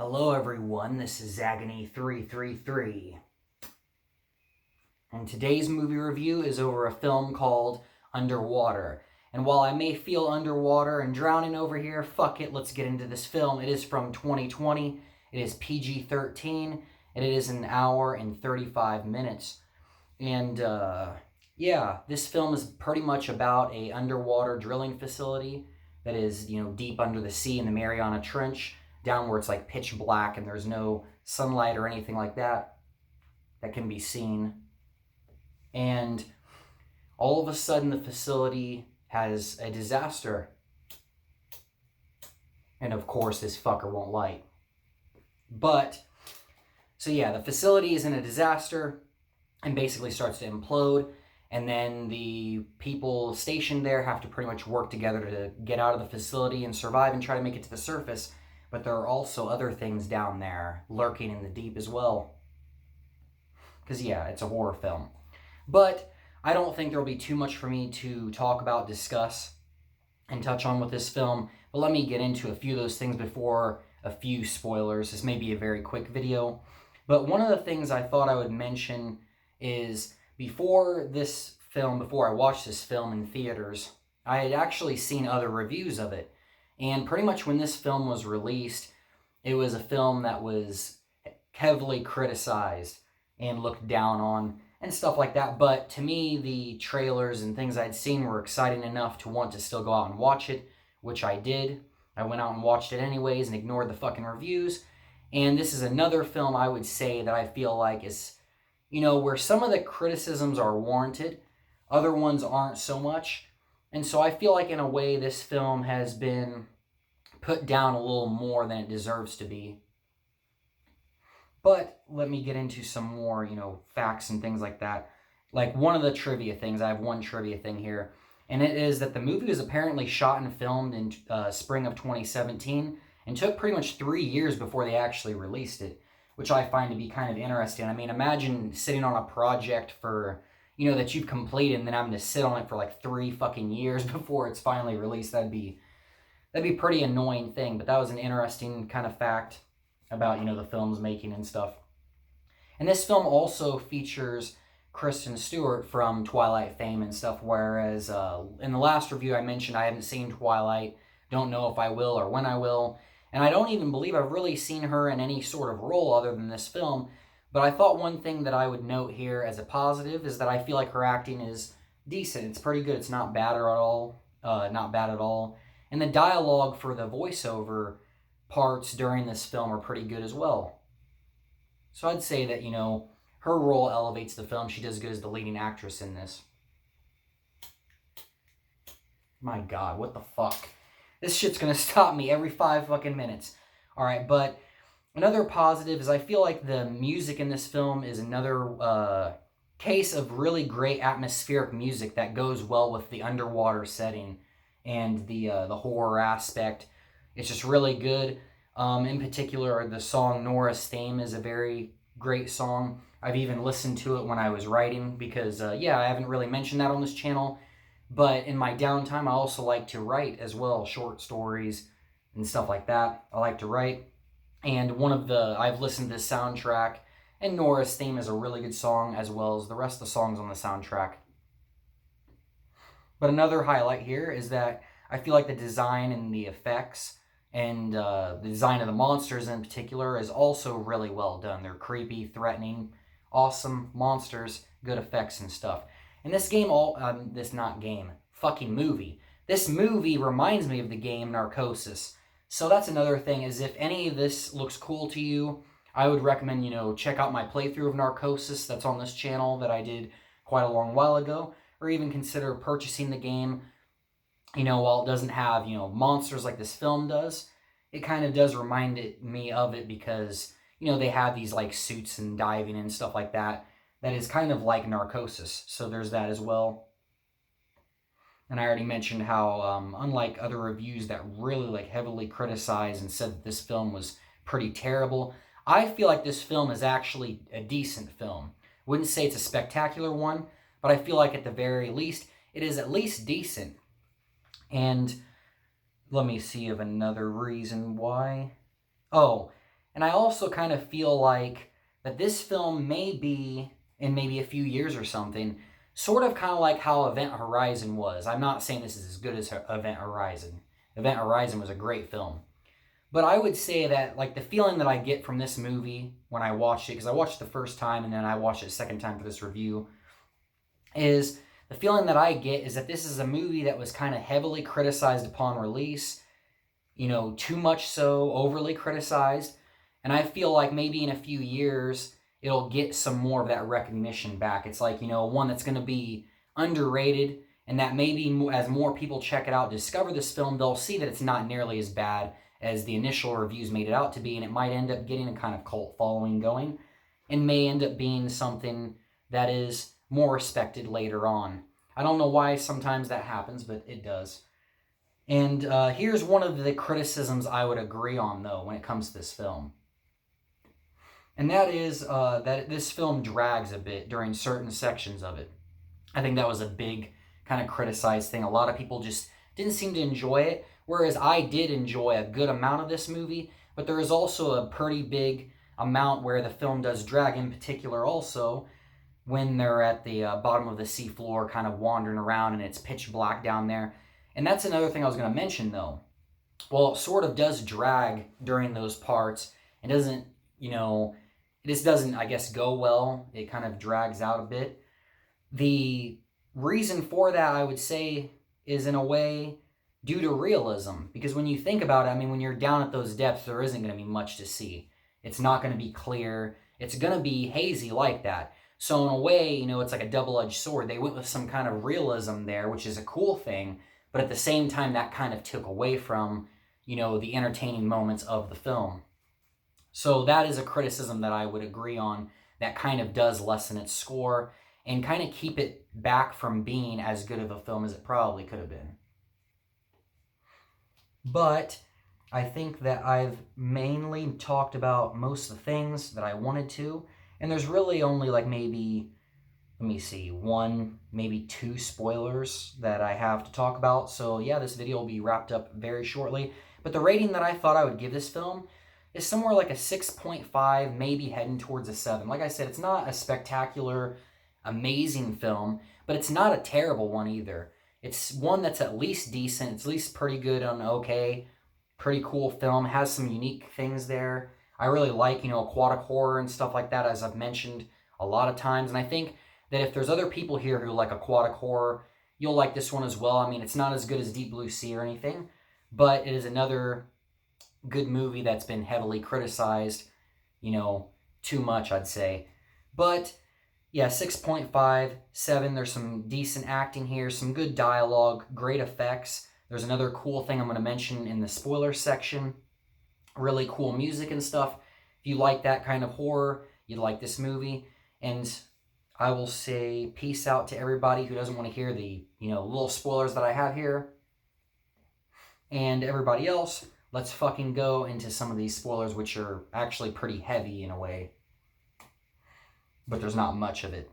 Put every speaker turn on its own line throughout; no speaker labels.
Hello everyone, this is Zagany333. And today's movie review is over a film called Underwater. And while I may feel underwater and drowning over here, fuck it, let's get into this film. It is from 2020, it is PG-13, and it is an hour and 35 minutes. And yeah, this film is pretty much about a underwater drilling facility that is, deep under the sea in the Mariana Trench, down where it's like pitch black and there's no sunlight or anything like that can be seen. And all of a sudden the facility has a disaster. And of course this fucker won't light. So yeah, the facility is in a disaster and basically starts to implode. And then the people stationed there have to pretty much work together to get out of the facility and survive and try to make it to the surface. But there are also other things down there lurking in the deep as well. Because, yeah, it's a horror film. But I don't think there'll be too much for me to talk about, discuss, and touch on with this film. But let me get into a few of those things before a few spoilers. This may be a very quick video. But one of the things I thought I would mention is before I watched this film in theaters, I had actually seen other reviews of it. And pretty much when this film was released, it was a film that was heavily criticized and looked down on and stuff like that. But to me, the trailers and things I'd seen were exciting enough to want to still go out and watch it, which I did. I went out and watched it anyways and ignored the fucking reviews. And this is another film I would say that I feel like is, where some of the criticisms are warranted, other ones aren't so much. And so I feel like in a way this film has been put down a little more than it deserves to be. But let me get into some more, facts and things like that. Like one of the trivia things, I have one trivia thing here, and it is that the movie was apparently shot and filmed in spring of 2017 and took pretty much 3 years before they actually released it, which I find to be kind of interesting. I mean, imagine sitting on a project for, that you've completed and then having to sit on it for like 3 fucking years before it's finally released. That'd be a pretty annoying thing, but that was an interesting kind of fact about, the film's making and stuff. And this film also features Kristen Stewart from Twilight fame and stuff, whereas in the last review I mentioned I haven't seen Twilight, don't know if I will or when I will, and I don't even believe I've really seen her in any sort of role other than this film. But I thought one thing that I would note here as a positive is that I feel like her acting is decent. It's pretty good. It's not bad at all. And the dialogue for the voiceover parts during this film are pretty good as well. So I'd say that, her role elevates the film. She does good as the leading actress in this. My God, what the fuck? This shit's gonna stop me every 5 fucking minutes. Alright, but another positive is I feel like the music in this film is another case of really great atmospheric music that goes well with the underwater setting and the horror aspect. It's just really good. In particular, the song Nora's Theme is a very great song. I've even listened to it when I was writing because, I haven't really mentioned that on this channel. But in my downtime, I also like to write as well, short stories and stuff like that. I like to write. And I've listened to this soundtrack, and Nora's Theme is a really good song, as well as the rest of the songs on the soundtrack. But another highlight here is that I feel like the design and the effects and the design of the monsters in particular is also really well done. They're creepy, threatening, awesome monsters, good effects and stuff. And this movie. This movie reminds me of the game Narcosis. So that's another thing, is if any of this looks cool to you, I would recommend, check out my playthrough of Narcosis that's on this channel that I did quite a long while ago, or even consider purchasing the game, while it doesn't have, monsters like this film does. It kind of does remind me of it because, they have these, like, suits and diving and stuff like that. That is kind of like Narcosis, so there's that as well. And I already mentioned how, unlike other reviews that really, heavily criticized and said that this film was pretty terrible, I feel like this film is actually a decent film. Wouldn't say it's a spectacular one, but I feel like at the very least, it is at least decent. And let me see of another reason why. Oh, And I also kind of feel like that this film may be, in maybe a few years or something, sort of kind of like how Event Horizon was. I'm not saying this is as good as Event Horizon. Event Horizon was a great film. But I would say that, like, the feeling that I get from this movie when I watched it, because I watched it the first time and then I watched it a second time for this review, is the feeling that I get is that this is a movie that was kind of heavily criticized upon release, too much so, overly criticized. And I feel like maybe in a few years, it'll get some more of that recognition back. It's like, one that's going to be underrated, and that maybe as more people check it out, discover this film, they'll see that it's not nearly as bad as the initial reviews made it out to be, and it might end up getting a kind of cult following going, and may end up being something that is more respected later on. I don't know why sometimes that happens, but it does. And here's one of the criticisms I would agree on, though, when it comes to this film. And that is that this film drags a bit during certain sections of it. I think that was a big kind of criticized thing. A lot of people just didn't seem to enjoy it, whereas I did enjoy a good amount of this movie, but there is also a pretty big amount where the film does drag, in particular also when they're at the bottom of the seafloor kind of wandering around and it's pitch black down there. And that's another thing I was going to mention, though. Well, it sort of does drag during those parts. It doesn't, it just doesn't, I guess, go well. It kind of drags out a bit. The reason for that, I would say, is in a way due to realism. Because when you think about it, when you're down at those depths, there isn't going to be much to see. It's not going to be clear. It's going to be hazy like that. So in a way, it's like a double-edged sword. They went with some kind of realism there, which is a cool thing. But at the same time, that kind of took away from, the entertaining moments of the film. So that is a criticism that I would agree on, that kind of does lessen its score and kind of keep it back from being as good of a film as it probably could have been. But I think that I've mainly talked about most of the things that I wanted to, and there's really only maybe, let me see, one, maybe two spoilers that I have to talk about. So yeah, this video will be wrapped up very shortly. But the rating that I thought I would give this film is somewhere like a 6.5, maybe heading towards a 7. Like I said, it's not a spectacular, amazing film, but it's not a terrible one either. It's one that's at least decent. It's at least pretty good on okay. Pretty cool film. Has some unique things there. I really like, aquatic horror and stuff like that, as I've mentioned a lot of times. And I think that if there's other people here who like aquatic horror, you'll like this one as well. It's not as good as Deep Blue Sea or anything, but it is another good movie that's been heavily criticized, too much, I'd say. But yeah, 6.5, 7, there's some decent acting here, some good dialogue, great effects. There's another cool thing I'm going to mention in the spoiler section. Really cool music and stuff. If you like that kind of horror, you'd like this movie. And I will say peace out to everybody who doesn't want to hear the, little spoilers that I have here. And everybody else, let's fucking go into some of these spoilers, which are actually pretty heavy in a way. But there's not much of it.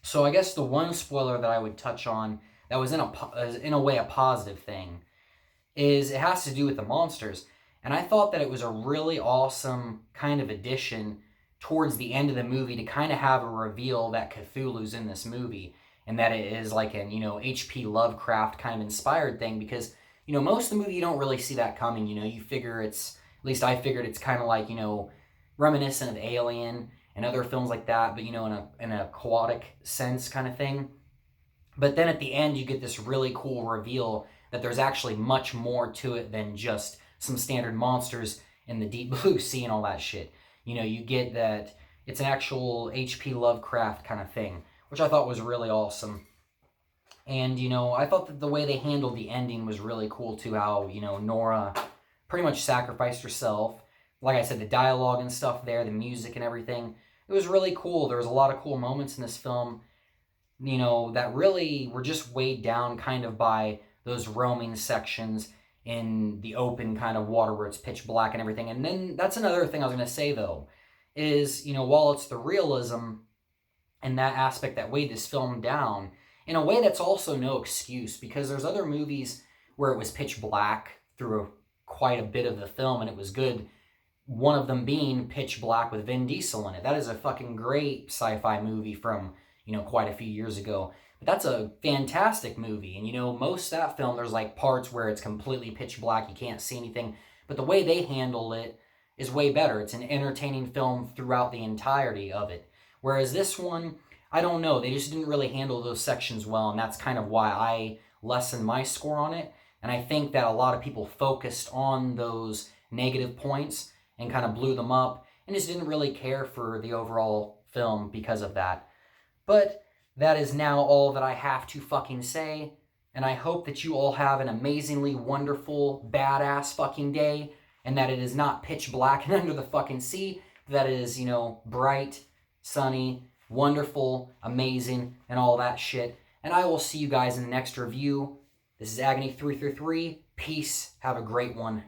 So I guess the one spoiler that I would touch on that was in a way a positive thing is it has to do with the monsters. And I thought that it was a really awesome kind of addition towards the end of the movie to kind of have a reveal that Cthulhu's in this movie and that it is like an, H.P. Lovecraft kind of inspired thing, because, most of the movie you don't really see that coming. You figure it's, at least I figured it's kind of like, reminiscent of Alien and other films like that, but, in an aquatic sense kind of thing. But then at the end, you get this really cool reveal that there's actually much more to it than just some standard monsters in the Deep Blue Sea and all that shit. You get that it's an actual H.P. Lovecraft kind of thing, which I thought was really awesome. And, I thought that the way they handled the ending was really cool, too, how, Nora pretty much sacrificed herself. Like I said, the dialogue and stuff there, the music and everything, it was really cool. There was a lot of cool moments in this film, that really were just weighed down kind of by those roaming sections in the open kind of water where it's pitch black and everything. And then that's another thing I was going to say, though, is, while it's the realism and that aspect that weighed this film down, in a way that's also no excuse, because there's other movies where it was pitch black through quite a bit of the film and it was good one of them being Pitch Black with Vin Diesel in it. That is a fucking great sci-fi movie from, quite a few years ago. But that's a fantastic movie. And, most of that film, there's like parts where it's completely pitch black. You can't see anything. But the way they handle it is way better. It's an entertaining film throughout the entirety of it. Whereas this one, I don't know. They just didn't really handle those sections well. And that's kind of why I lessened my score on it. And I think that a lot of people focused on those negative points and kind of blew them up and just didn't really care for the overall film because of that. But that is now all that I have to fucking say. And I hope that you all have an amazingly wonderful, badass fucking day. And that it is not pitch black and under the fucking sea. That it is, bright, sunny, wonderful, amazing, and all that shit. And I will see you guys in the next review. This is Agony333. Peace. Have a great one.